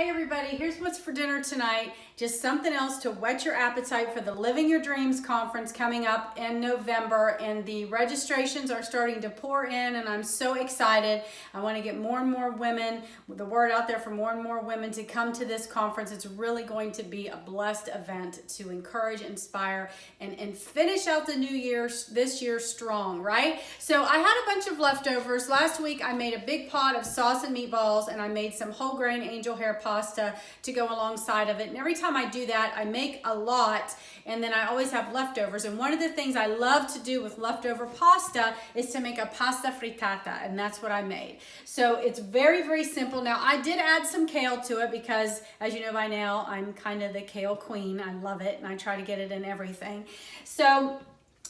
Hey everybody, here's what's for dinner tonight. Just something else to whet your appetite for the Living Your Dreams conference coming up in November, and the registrations are starting to pour in and I'm so excited. I want to get more and more women, the word out there for more and more women to come to this conference. It's really going to be a blessed event to encourage, inspire, and finish out the new year this year strong, right? So I had a bunch of leftovers. Last week I made a big pot of sauce and meatballs, and I made some whole grain angel hair pasta to go alongside of it. And every time I do that, I make a lot, and then I always have leftovers. And one of the things I love to do with leftover pasta is to make a pasta frittata, and that's what I made. So it's very, very simple. Now, I did add some kale to it because, as you know by now, I'm kind of the kale queen. I love it, and I try to get it in everything. So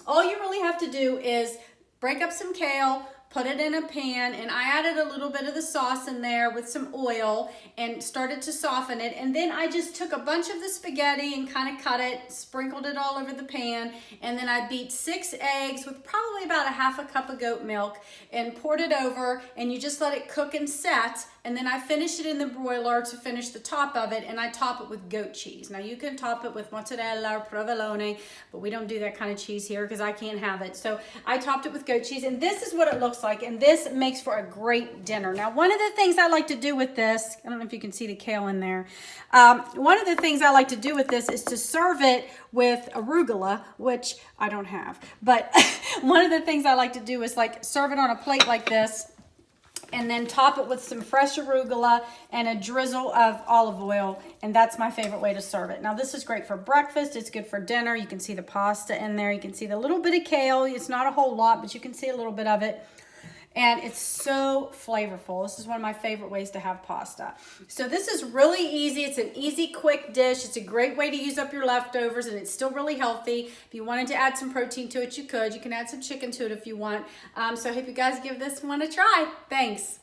all you really have to do is break up some kale, put it in a pan, and I added a little bit of the sauce in there with some oil and started to soften it. And then I just took a bunch of the spaghetti and kind of cut it, sprinkled it all over the pan, and then I beat 6 eggs with probably about a half a cup of goat milk and poured it over, and you just let it cook and set. And then I finish it in the broiler to finish the top of it, and I top it with goat cheese. Now you can top it with mozzarella or provolone, but we don't do that kind of cheese here because I can't have it. So I topped it with goat cheese, and this is what it looks like, and this makes for a great dinner. Now, one of the things I like to do with this, I don't know if you can see the kale in there. One of the things I like to do with this is to serve it with arugula, which I don't have. But one of the things I like to do is like serve it on a plate like this, and then top it with some fresh arugula and a drizzle of olive oil, and that's my favorite way to serve it. Now, this is great for breakfast. It's good for dinner. You can see the pasta in there. You can see the little bit of kale. It's not a whole lot, but you can see a little bit of it. And it's so flavorful. This is one of my favorite ways to have pasta. So this is really easy. It's an easy, quick dish. It's a great way to use up your leftovers, and it's still really healthy. If you wanted to add some protein to it, you could. You can add some chicken to it if you want. So I hope you guys give this one a try. Thanks.